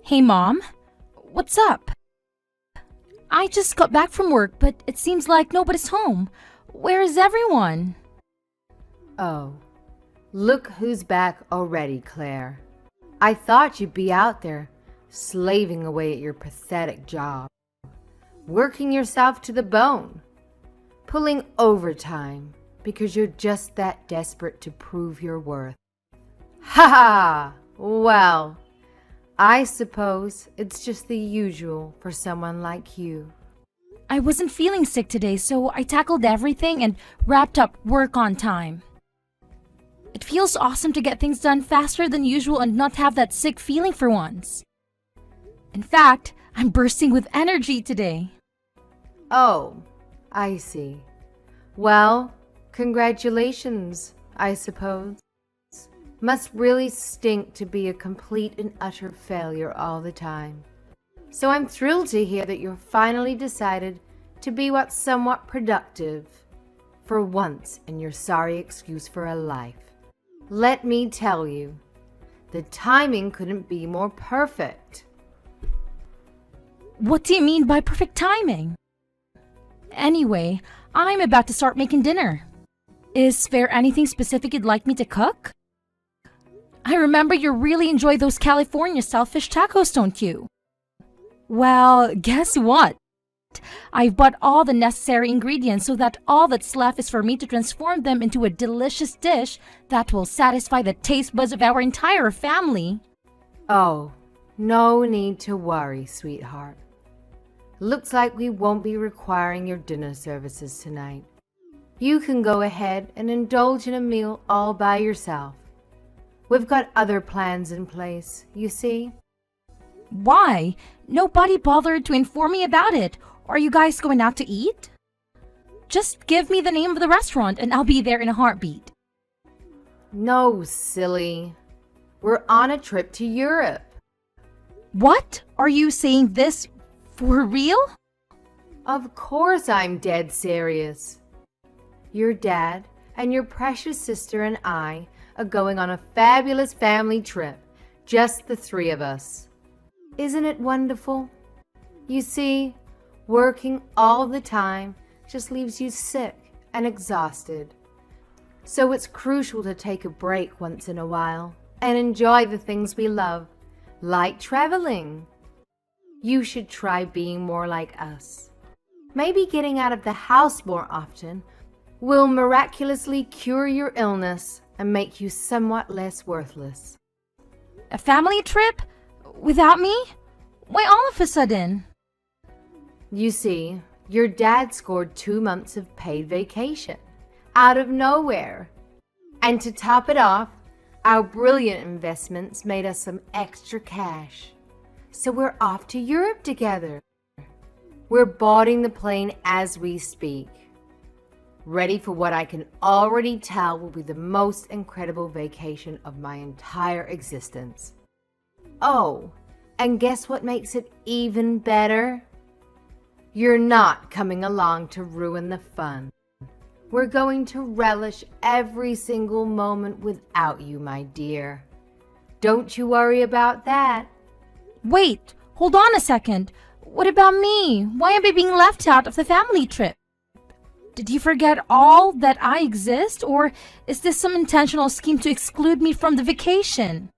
Hey, Mom. What's up? I just got back from work, but it seems like nobody's home. Where is everyone? Oh, look who's back already, Claire. I thought you'd be out there, slaving away at your pathetic job, working yourself to the bone, pulling overtime because you're just that desperate to prove your worth. Ha ha! Well, I suppose it's just the usual for someone like you. I wasn't feeling sick today, so I tackled everything and wrapped up work on time. It feels awesome to get things done faster than usual and not have that sick feeling for once. In fact, I'm bursting with energy today. Oh, I see. Well, congratulations, I suppose. Must really stink to be a complete and utter failure all the time. So I'm thrilled to hear that you're finally decided to be what's somewhat productive for once in your sorry excuse for a life. Let me tell you, the timing couldn't be more perfect. What do you mean by perfect timing? Anyway, I'm about to start making dinner. Is there anything specific you'd like me to cook? I remember you really enjoy those California-style fish tacos, don't you? Well, guess what? I've bought all the necessary ingredients so that all that's left is for me to transform them into a delicious dish that will satisfy the taste buds of our entire family. Oh, no need to worry, sweetheart. Looks like we won't be requiring your dinner services tonight. You can go ahead and indulge in a meal all by yourself. We've got other plans in place, you see. Why? Nobody bothered to inform me about it. Are you guys going out to eat? Just give me the name of the restaurant and I'll be there in a heartbeat. No, silly. We're on a trip to Europe. What? Are you saying this for real? Of course I'm dead serious. Your dad and your precious sister and I are going on a fabulous family trip, just the three of us. Isn't it wonderful? You see, working all the time just leaves you sick and exhausted. So it's crucial to take a break once in a while and enjoy the things we love, like traveling. You should try being more like us. Maybe getting out of the house more often will miraculously cure your illness and make you somewhat less worthless. A family trip? Without me? Why all of a sudden? You see, your dad scored 2 months of paid vacation out of nowhere. And to top it off, our brilliant investments made us some extra cash. So we're off to Europe together. We're boarding the plane as we speak. Ready for what I can already tell will be the most incredible vacation of my entire existence. Oh, and guess what makes it even better? You're not coming along to ruin the fun. We're going to relish every single moment without you, my dear. Don't you worry about that. Wait, hold on a second. What about me? Why am I being left out of the family trip? Did you forget all that I exist, or is this some intentional scheme to exclude me from the vacation?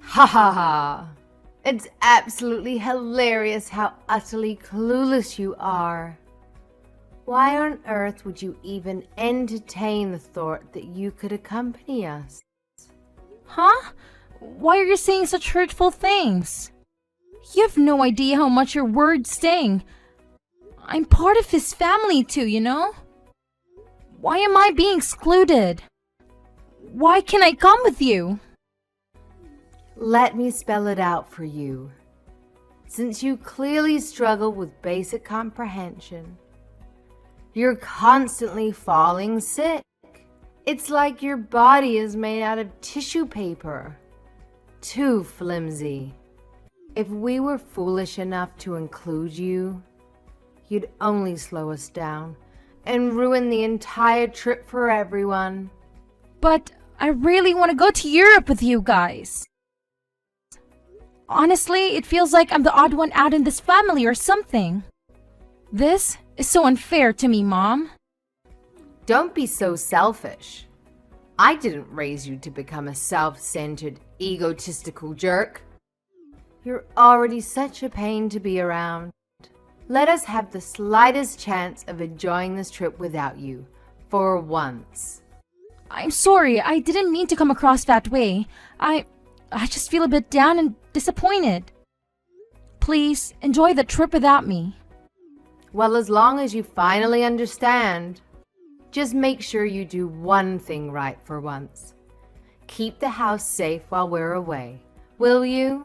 Ha ha ha! It's absolutely hilarious how utterly clueless you are. Why on earth would you even entertain the thought that you could accompany us? Huh? Why are you saying such hurtful things? You have no idea how much your words sting. I'm part of his family too, you know? Why am I being excluded? Why can't I come with you? Let me spell it out for you. Since you clearly struggle with basic comprehension, you're constantly falling sick. It's like your body is made out of tissue paper. Too flimsy. If we were foolish enough to include you, you'd only slow us down and ruin the entire trip for everyone. But I really want to go to Europe with you guys. Honestly, it feels like I'm the odd one out in this family or something. This is so unfair to me, Mom. Don't be so selfish. I didn't raise you to become a self-centered, egotistical jerk. You're already such a pain to be around. Let us have the slightest chance of enjoying this trip without you, for once. I'm sorry, I didn't mean to come across that way. I just feel a bit down and disappointed. Please, enjoy the trip without me. Well, as long as you finally understand, just make sure you do one thing right for once. Keep the house safe while we're away. Will you?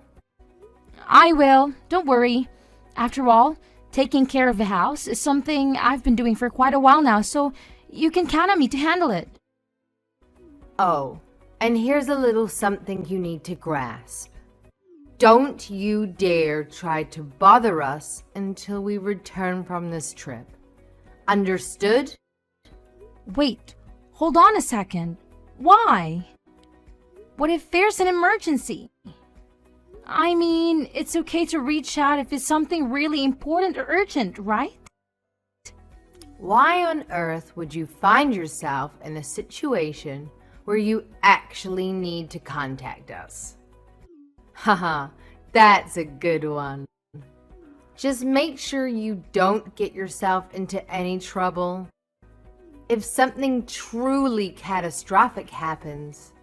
I will, don't worry. After all, taking care of the house is something I've been doing for quite a while now, so you can count on me to handle it. Oh, and here's a little something you need to grasp. Don't you dare try to bother us until we return from this trip. Understood? Wait, hold on a second. Why? What if there's an emergency? I mean, it's okay to reach out if it's something really important or urgent, right? Why on earth would you find yourself in a situation where you actually need to contact us? Haha, that's a good one. Just make sure you don't get yourself into any trouble. If something truly catastrophic happens,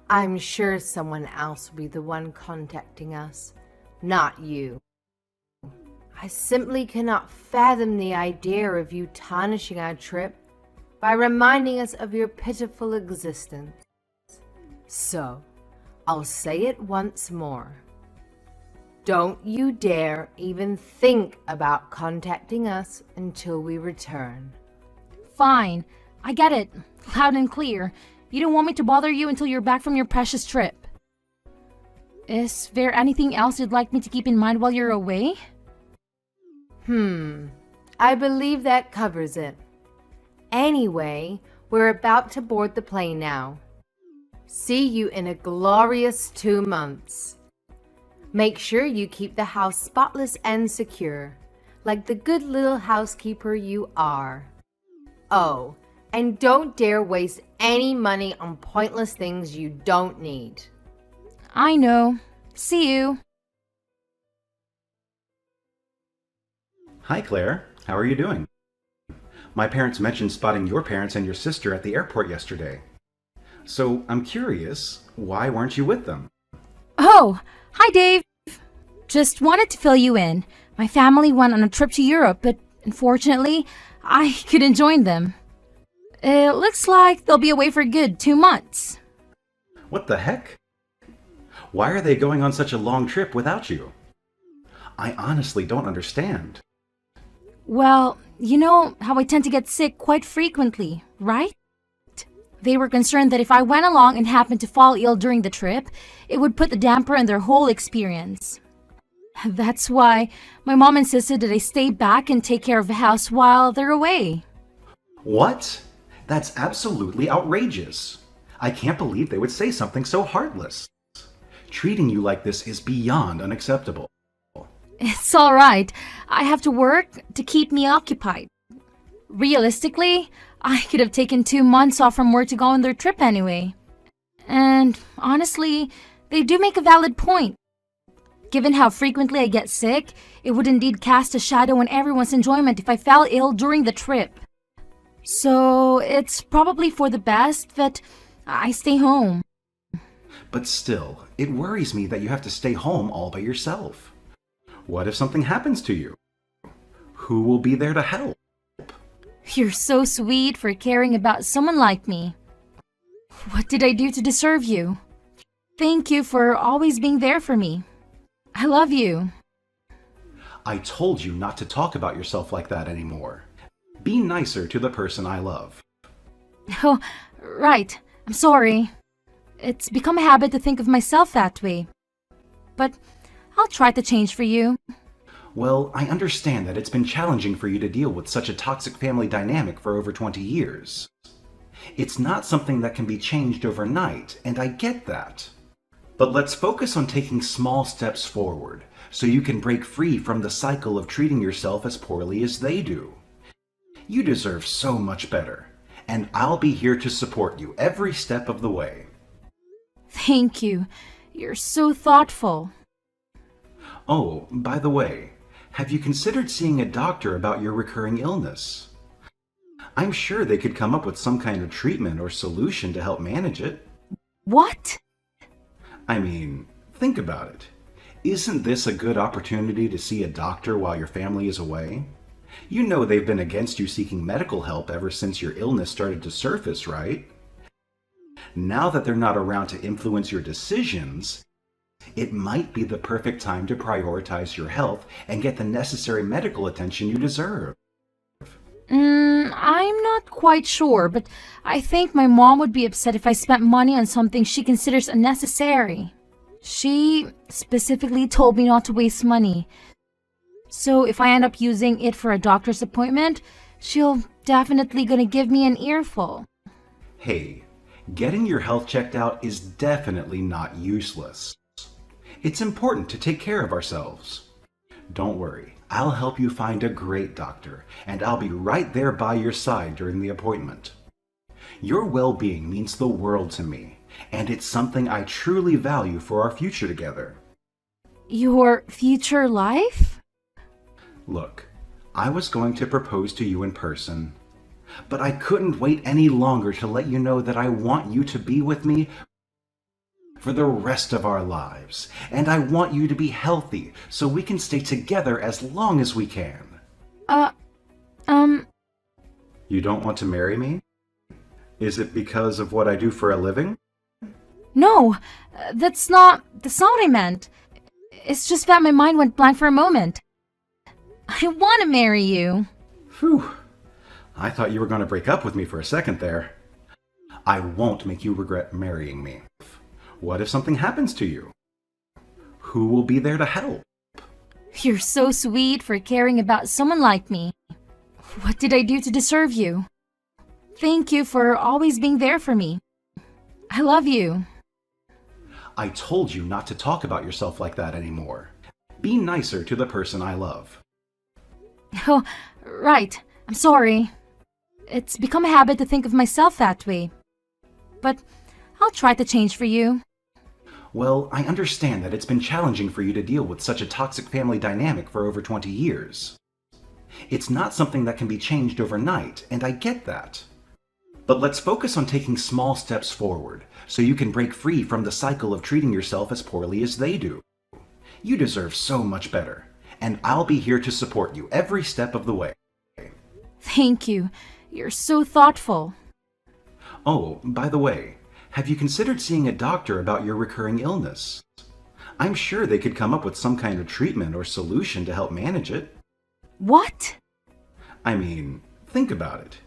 I'm sure someone else will be the one contacting us, not you. I simply cannot fathom the idea of you tarnishing our trip by reminding us of your pitiful existence. So, I'll say it once more. Don't you dare even think about contacting us until we return. Fine, I get it. Loud and clear. You don't want me to bother you until you're back from your precious trip. Is there anything else you'd like me to keep in mind while you're away? I believe that covers it. Anyway, we're about to board the plane now. See you in a glorious 2 months. Make sure you keep the house spotless and secure, like the good little housekeeper you are. Oh, and don't dare waste any money on pointless things you don't need. I know. See you. Hi, Claire. How are you doing? My parents mentioned spotting your parents and your sister at the airport yesterday. So I'm curious, why weren't you with them? Oh, hi Dave. Just wanted to fill you in. My family went on a trip to Europe, but unfortunately, I couldn't join them. It looks like they'll be away for good 2 months. What the heck? Why are they going on such a long trip without you? I honestly don't understand. Well, you know how I tend to get sick quite frequently, right? They were concerned that if I went along and happened to fall ill during the trip, it would put the damper on their whole experience. That's why my mom insisted that I stay back and take care of the house while they're away. What? That's absolutely outrageous. I can't believe they would say something so heartless. Treating you like this is beyond unacceptable. It's all right. I have to work to keep me occupied. Realistically, I could have taken 2 months off from work to go on their trip anyway. And honestly, they do make a valid point. Given how frequently I get sick, it would indeed cast a shadow on everyone's enjoyment if I fell ill during the trip. So it's probably for the best that I stay home. But still, it worries me that you have to stay home all by yourself. What if something happens to you? Who will be there to help? You're so sweet for caring about someone like me. What did I do to deserve you? Thank you for always being there for me. I love you. I told you not to talk about yourself like that anymore. Be nicer to the person I love. Oh, right. I'm sorry. It's become a habit to think of myself that way. But I'll try to change for you. Well, I understand that it's been challenging for you to deal with such a toxic family dynamic for over 20 years. It's not something that can be changed overnight, and I get that. But let's focus on taking small steps forward so you can break free from the cycle of treating yourself as poorly as they do. You deserve so much better, and I'll be here to support you every step of the way. Thank you. You're so thoughtful. Oh, by the way, have you considered seeing a doctor about your recurring illness? I'm sure they could come up with some kind of treatment or solution to help manage it. What? I mean, think about it. Isn't this a good opportunity to see a doctor while your family is away? You know they've been against you seeking medical help ever since your illness started to surface, right? Now that they're not around to influence your decisions, it might be the perfect time to prioritize your health and get the necessary medical attention you deserve. I'm not quite sure, but I think my mom would be upset if I spent money on something she considers unnecessary. She specifically told me not to waste money. So if I end up using it for a doctor's appointment, she'll definitely gonna give me an earful. Hey, getting your health checked out is definitely not useless. It's important to take care of ourselves. Don't worry, I'll help you find a great doctor, and I'll be right there by your side during the appointment. Your well-being means the world to me, and it's something I truly value for our future together. Your future life? Look, I was going to propose to you in person, but I couldn't wait any longer to let you know that I want you to be with me for the rest of our lives, and I want you to be healthy so we can stay together as long as we can. You don't want to marry me? Is it because of what I do for a living? No, that's not what I meant. It's just that my mind went blank for a moment. I want to marry you. Phew. I thought you were going to break up with me for a second there. I won't make you regret marrying me. What if something happens to you? Who will be there to help? You're so sweet for caring about someone like me. What did I do to deserve you? Thank you for always being there for me. I love you. I told you not to talk about yourself like that anymore. Be nicer to the person I love. Oh, right. I'm sorry. It's become a habit to think of myself that way. But I'll try to change for you. Well, I understand that it's been challenging for you to deal with such a toxic family dynamic for over 20 years. It's not something that can be changed overnight, and I get that. But let's focus on taking small steps forward so you can break free from the cycle of treating yourself as poorly as they do. You deserve so much better, and I'll be here to support you every step of the way. Thank you. You're so thoughtful. Oh, by the way, have you considered seeing a doctor about your recurring illness? I'm sure they could come up with some kind of treatment or solution to help manage it. What? I mean, think about it.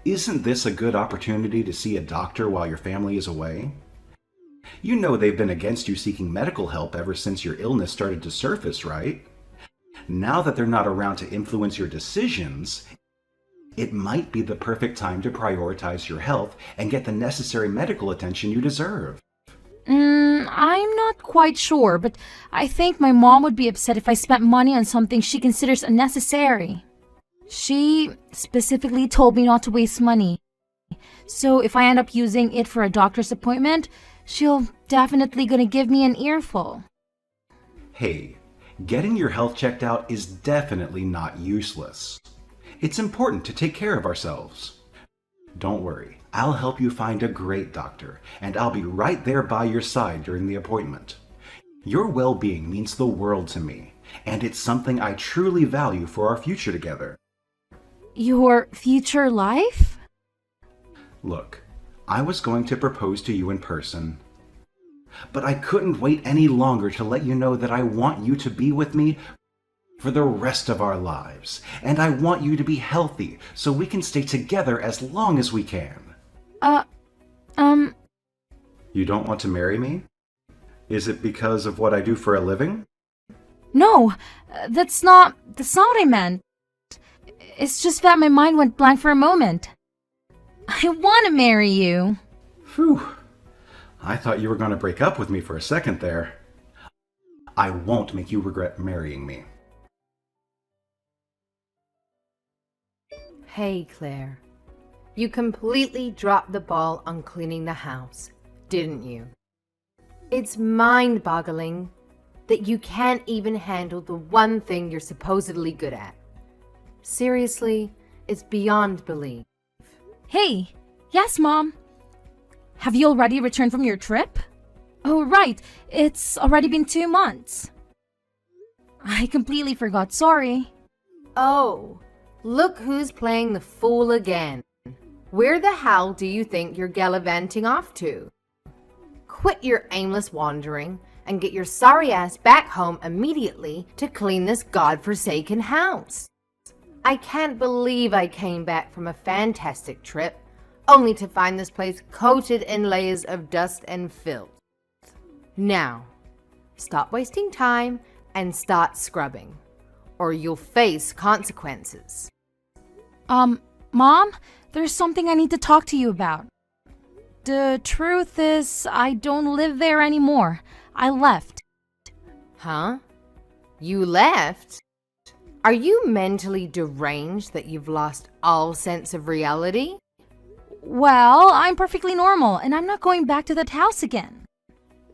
Isn't this a good opportunity to see a doctor while your family is away? You know they've been against you seeking medical help ever since your illness started to surface, right? Now that they're not around to influence your decisions, it might be the perfect time to prioritize your health and get the necessary medical attention you deserve. I'm not quite sure, but I think my mom would be upset if I spent money on something she considers unnecessary. She specifically told me not to waste money. So if I end up using it for a doctor's appointment, she'll definitely gonna give me an earful. Hey, getting your health checked out is definitely not useless. It's important to take care of ourselves. Don't worry, I'll help you find a great doctor, and I'll be right there by your side during the appointment. Your well-being means the world to me, and it's something I truly value for our future together. Your future life? Look, I was going to propose to you in person, but I couldn't wait any longer to let you know that I want you to be with me for the rest of our lives, and I want you to be healthy so we can stay together as long as we can. You don't want to marry me? Is it because of what I do for a living? No, that's not what I meant. It's just that my mind went blank for a moment. I want to marry you. Phew. I thought you were going to break up with me for a second there. I won't make you regret marrying me. Hey, Claire. You completely dropped the ball on cleaning the house, didn't you? It's mind-boggling that you can't even handle the one thing you're supposedly good at. Seriously, it's beyond belief. Hey, yes, Mom. Have you already returned from your trip? Oh, right. It's already been 2 months. I completely forgot. Sorry. Oh, look who's playing the fool again. Where the hell do you think you're gallivanting off to? Quit your aimless wandering and get your sorry ass back home immediately to clean this godforsaken house. I can't believe I came back from a fantastic trip only to find this place coated in layers of dust and filth. Now, stop wasting time and start scrubbing, or you'll face consequences. Mom, there's something I need to talk to you about. The truth is, I don't live there anymore. I left. Huh? You left? Are you mentally deranged that you've lost all sense of reality? Well, I'm perfectly normal, and I'm not going back to that house again.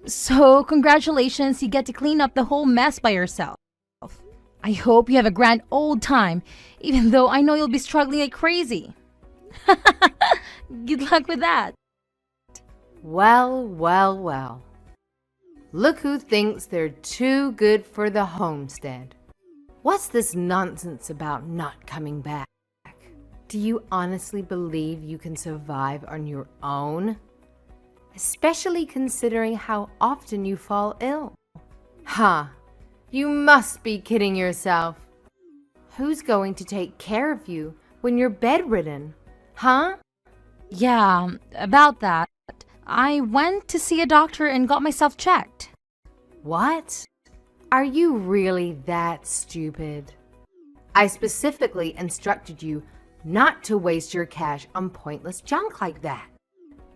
So, congratulations, you get to clean up the whole mess by yourself. I hope you have a grand old time, even though I know you'll be struggling like crazy. Good luck with that. Well, well, well. Look who thinks they're too good for the homestead. What's this nonsense about not coming back? Do you honestly believe you can survive on your own? Especially considering how often you fall ill. Ha! You must be kidding yourself. Who's going to take care of you when you're bedridden? Huh? Yeah, about that. I went to see a doctor and got myself checked. What? Are you really that stupid? I specifically instructed you not to waste your cash on pointless junk like that.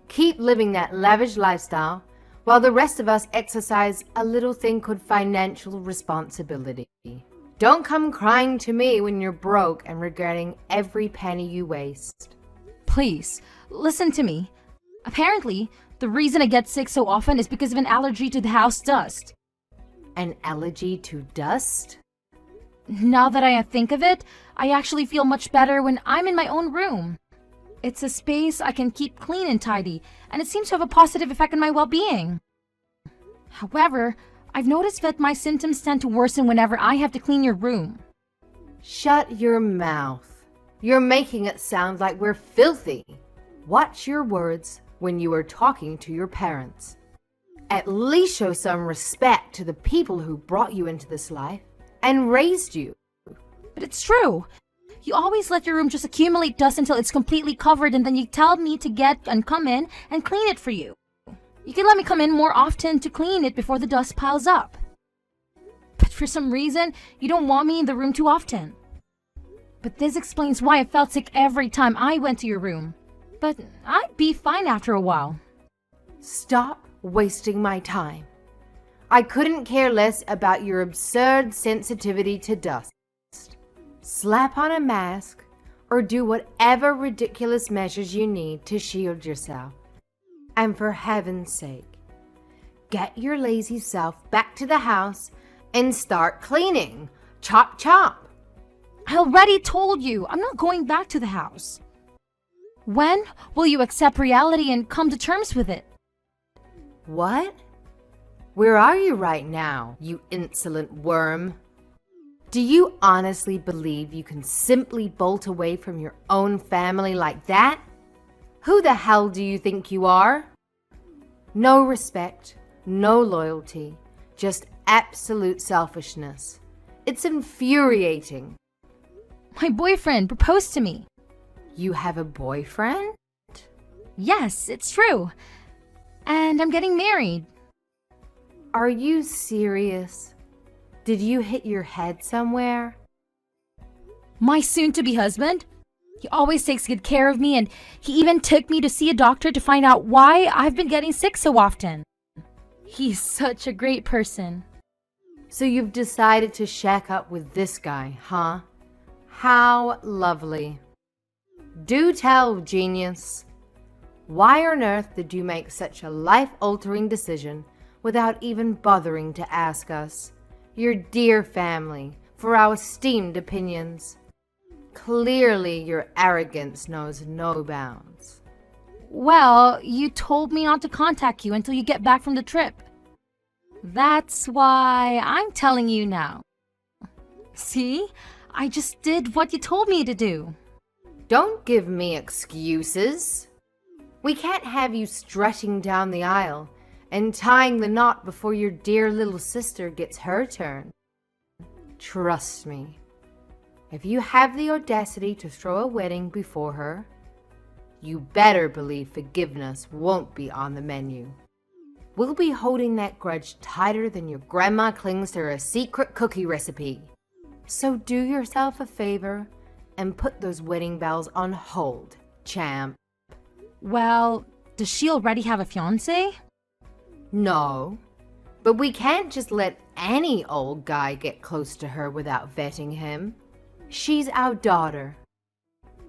Keep living that lavish lifestyle while the rest of us exercise a little thing called financial responsibility. Don't come crying to me when you're broke and regretting every penny you waste. Please, listen to me. Apparently, the reason I get sick so often is because of an allergy to the house dust. An allergy to dust? Now that I think of it, I actually feel much better when I'm in my own room. It's a space I can keep clean and tidy, and it seems to have a positive effect on my well-being. However, I've noticed that my symptoms tend to worsen whenever I have to clean your room. Shut your mouth. You're making it sound like we're filthy. Watch your words when you are talking to your parents. At least show some respect to the people who brought you into this life and raised you. But it's true. You always let your room just accumulate dust until it's completely covered, and then you tell me to get and come in and clean it for you. You can let me come in more often to clean it before the dust piles up. But for some reason, you don't want me in the room too often. But this explains why I felt sick every time I went to your room. But I'd be fine after a while. Stop wasting my time. I couldn't care less about your absurd sensitivity to dust. Slap on a mask or do whatever ridiculous measures you need to shield yourself. And for heaven's sake, get your lazy self back to the house and start cleaning. Chop, chop. I already told you, I'm not going back to the house. When will you accept reality and come to terms with it? What? Where are you right now, you insolent worm? Do you honestly believe you can simply bolt away from your own family like that? Who the hell do you think you are? No respect, no loyalty, just absolute selfishness. It's infuriating. My boyfriend proposed to me. You have a boyfriend? Yes, it's true. And I'm getting married. Are you serious? Did you hit your head somewhere? My soon-to-be husband? He always takes good care of me, and he even took me to see a doctor to find out why I've been getting sick so often. He's such a great person. So you've decided to shack up with this guy, huh? How lovely. Do tell, genius. Why on earth did you make such a life-altering decision without even bothering to ask us, your dear family, for our esteemed opinions? Clearly, your arrogance knows no bounds. Well, you told me not to contact you until you get back from the trip. That's why I'm telling you now. See? I just did what you told me to do. Don't give me excuses. We can't have you strutting down the aisle and tying the knot before your dear little sister gets her turn. Trust me, if you have the audacity to throw a wedding before her, you better believe forgiveness won't be on the menu. We'll be holding that grudge tighter than your grandma clings to her secret cookie recipe. So do yourself a favor and put those wedding bells on hold, champ. Well, does she already have a fiancé? No, but we can't just let any old guy get close to her without vetting him. She's our daughter.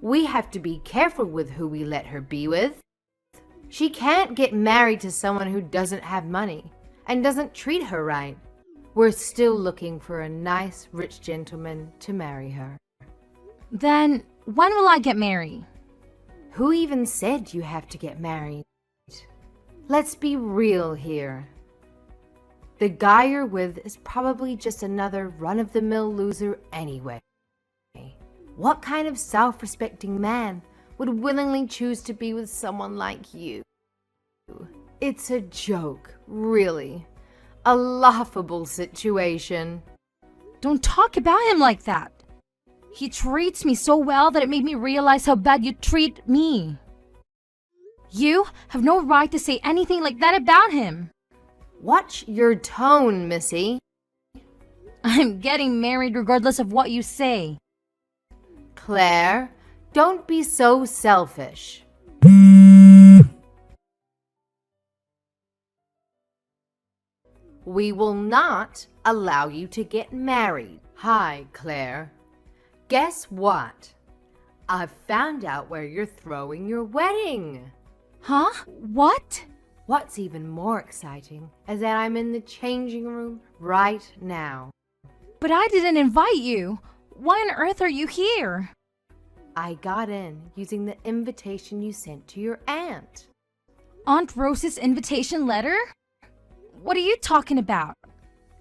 We have to be careful with who we let her be with. She can't get married to someone who doesn't have money and doesn't treat her right. We're still looking for a nice, rich gentleman to marry her. Then when will I get married? Who even said you have to get married? Let's be real here. The guy you're with is probably just another run-of-the-mill loser anyway. What kind of self-respecting man would willingly choose to be with someone like you? It's a joke, really. A laughable situation. Don't talk about him like that. He treats me so well that it made me realize how bad you treat me. You have no right to say anything like that about him. Watch your tone, Missy. I'm getting married regardless of what you say. Claire, don't be so selfish. We will not allow you to get married. Hi, Claire. Guess what? I've found out where you're throwing your wedding. Huh? What? What's even more exciting is that I'm in the changing room right now. But I didn't invite you. Why on earth are you here? I got in using the invitation you sent to your aunt. Aunt Rose's invitation letter? What are you talking about?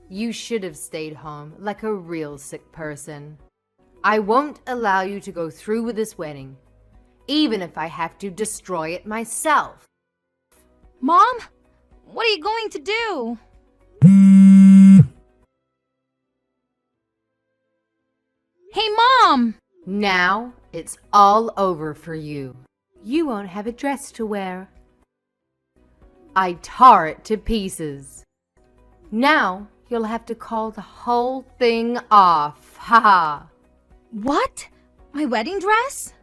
You should have stayed home like a real sick person. I won't allow you to go through with this wedding, even if I have to destroy it myself. Mom? What are you going to do? Hey, Mom! Now it's all over for you. You won't have a dress to wear. I tore it to pieces. Now you'll have to call the whole thing off. Ha ha. What? My wedding dress?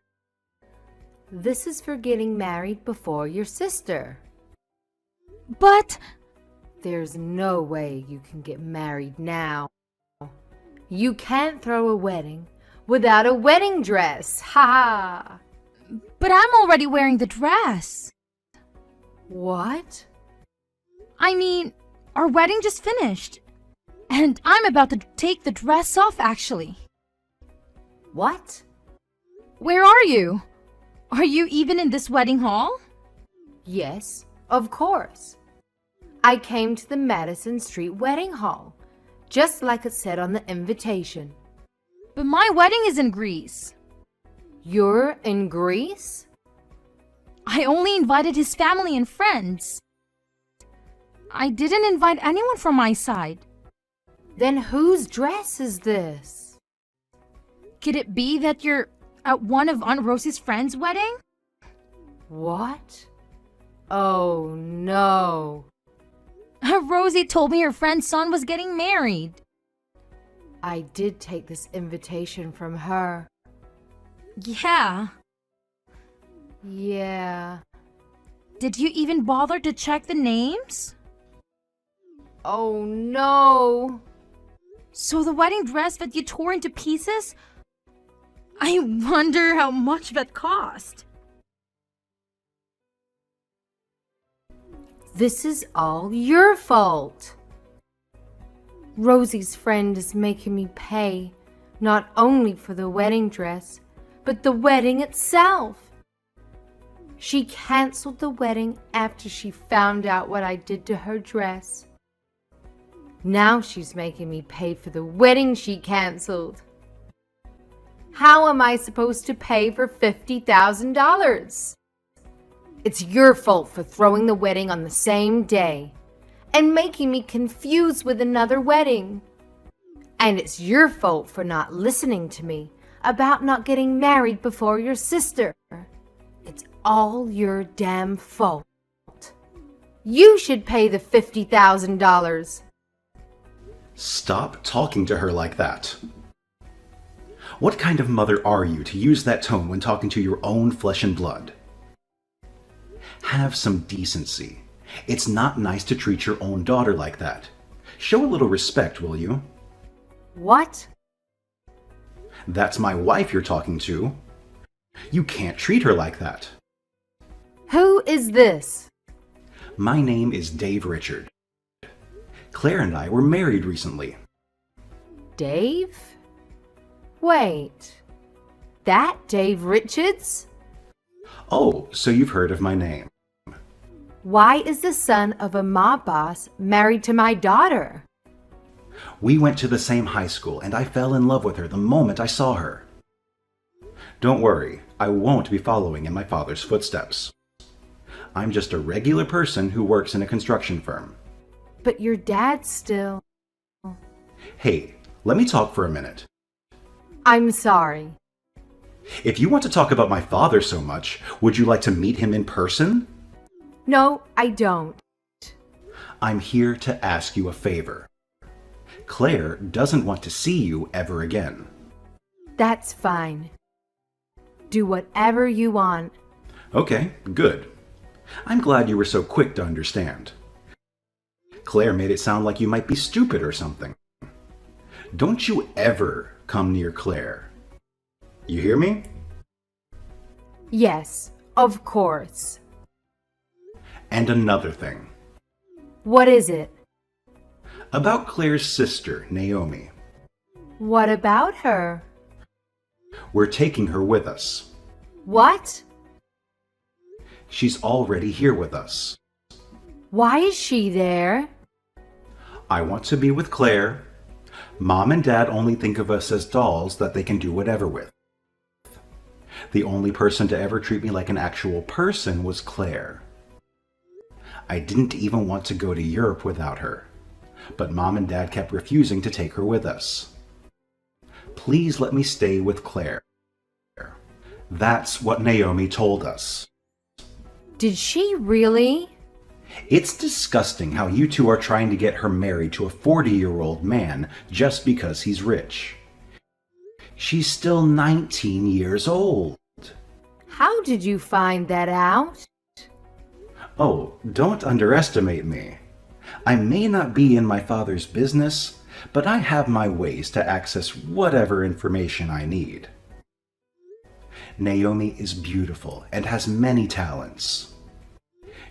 This is for getting married before your sister. But... There's no way you can get married now. You can't throw a wedding without a wedding dress. Ha ha. But I'm already wearing the dress. What? I mean, our wedding just finished. And I'm about to take the dress off, actually. What? Where are you? Are you even in this wedding hall? Yes, of course. I came to the Madison Street Wedding Hall, just like it said on the invitation. But my wedding is in Greece. You're in Greece? I only invited his family and friends. I didn't invite anyone from my side. Then whose dress is this? Could it be that you're at one of Aunt Rosie's friends' wedding? What? Oh no. Rosie told me her friend's son was getting married. I did take this invitation from her. Yeah. Yeah. Did you even bother to check the names? Oh no. So the wedding dress that you tore into pieces? I wonder how much that cost. This is all your fault. Rosie's friend is making me pay not only for the wedding dress, but the wedding itself. She canceled the wedding after she found out what I did to her dress. Now she's making me pay for the wedding she canceled. How am I supposed to pay for $50,000? It's your fault for throwing the wedding on the same day and making me confused with another wedding. And it's your fault for not listening to me about not getting married before your sister. It's all your damn fault. You should pay the $50,000. Stop talking to her like that. What kind of mother are you to use that tone when talking to your own flesh and blood? Have some decency. It's not nice to treat your own daughter like that. Show a little respect, will you? What? That's my wife you're talking to. You can't treat her like that. Who is this? My name is Dave Richard. Claire and I were married recently. Dave? Wait. That Dave Richards? Oh, so you've heard of my name. Why is the son of a mob boss married to my daughter? We went to the same high school, and I fell in love with her the moment I saw her. Don't worry, I won't be following in my father's footsteps. I'm just a regular person who works in a construction firm. But your dad still... Hey, let me talk for a minute. I'm sorry. If you want to talk about my father so much, would you like to meet him in person? No, I don't. I'm here to ask you a favor. Claire doesn't want to see you ever again. That's fine. Do whatever you want. Okay, good. I'm glad you were so quick to understand. Claire made it sound like you might be stupid or something. Don't you ever come near Claire. You hear me? Yes, of course. And another thing. What is it? About Claire's sister, Naomi. What about her? We're taking her with us. What? She's already here with us. Why is she there? I want to be with Claire. Mom and Dad only think of us as dolls that they can do whatever with. The only person to ever treat me like an actual person was Claire. I didn't even want to go to Europe without her, but Mom and Dad kept refusing to take her with us. Please let me stay with Claire. That's what Naomi told us. Did she really? It's disgusting how you two are trying to get her married to a 40-year-old man just because he's rich. She's still 19 years old. How did you find that out? Oh, don't underestimate me. I may not be in my father's business, but I have my ways to access whatever information I need. Naomi is beautiful and has many talents.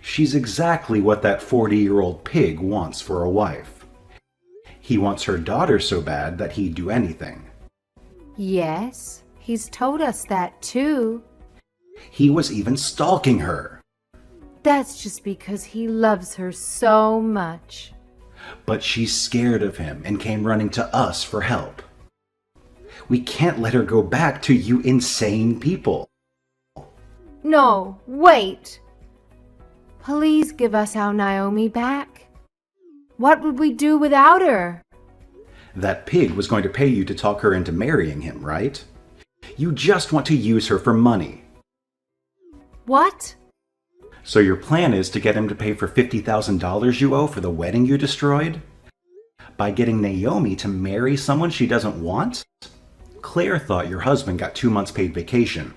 She's exactly what that 40-year-old pig wants for a wife. He wants her daughter so bad that he'd do anything. Yes, he's told us that too. He was even stalking her. That's just because he loves her so much. But she's scared of him and came running to us for help. We can't let her go back to you insane people. No, wait. Please give us our Naomi back. What would we do without her? That pig was going to pay you to talk her into marrying him, right? You just want to use her for money. What? So your plan is to get him to pay for $50,000 you owe for the wedding you destroyed? By getting Naomi to marry someone she doesn't want? Claire thought your husband got 2 months paid vacation.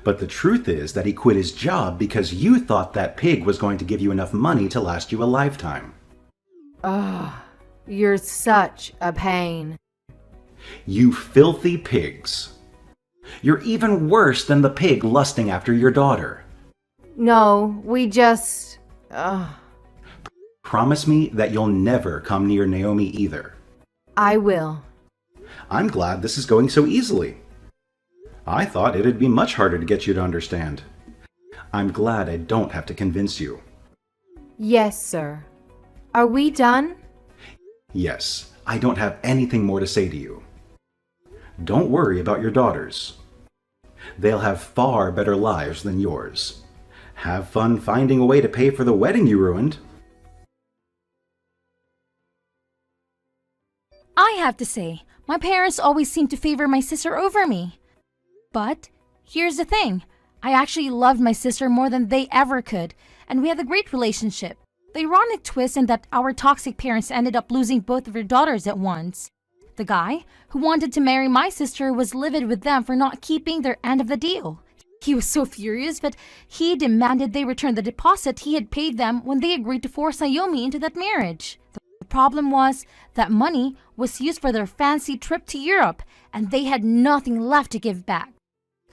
But the truth is that he quit his job because you thought that pig was going to give you enough money to last you a lifetime. Ugh, you're such a pain. You filthy pigs. You're even worse than the pig lusting after your daughter. No, we just... Promise me that you'll never come near Naomi either. I will. I'm glad this is going so easily. I thought it'd be much harder to get you to understand. I'm glad I don't have to convince you. Yes, sir. Are we done? Yes, I don't have anything more to say to you. Don't worry about your daughters. They'll have far better lives than yours. Have fun finding a way to pay for the wedding you ruined. I have to say, my parents always seem to favor my sister over me. But here's the thing. I actually loved my sister more than they ever could, and we had a great relationship. The ironic twist in that our toxic parents ended up losing both of their daughters at once. The guy who wanted to marry my sister was livid with them for not keeping their end of the deal. He was so furious that he demanded they return the deposit he had paid them when they agreed to force Naomi into that marriage. The problem was that money was used for their fancy trip to Europe, and they had nothing left to give back.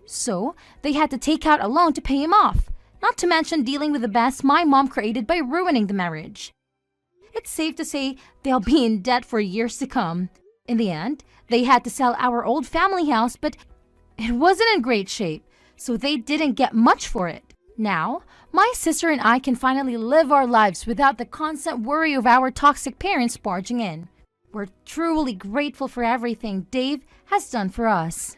So they had to take out a loan to pay him off, not to mention dealing with the mess my mom created by ruining the marriage. It's safe to say they'll be in debt for years to come. In the end, they had to sell our old family house, but it wasn't in great shape, so they didn't get much for it. Now, my sister and I can finally live our lives without the constant worry of our toxic parents barging in. We're truly grateful for everything Dave has done for us.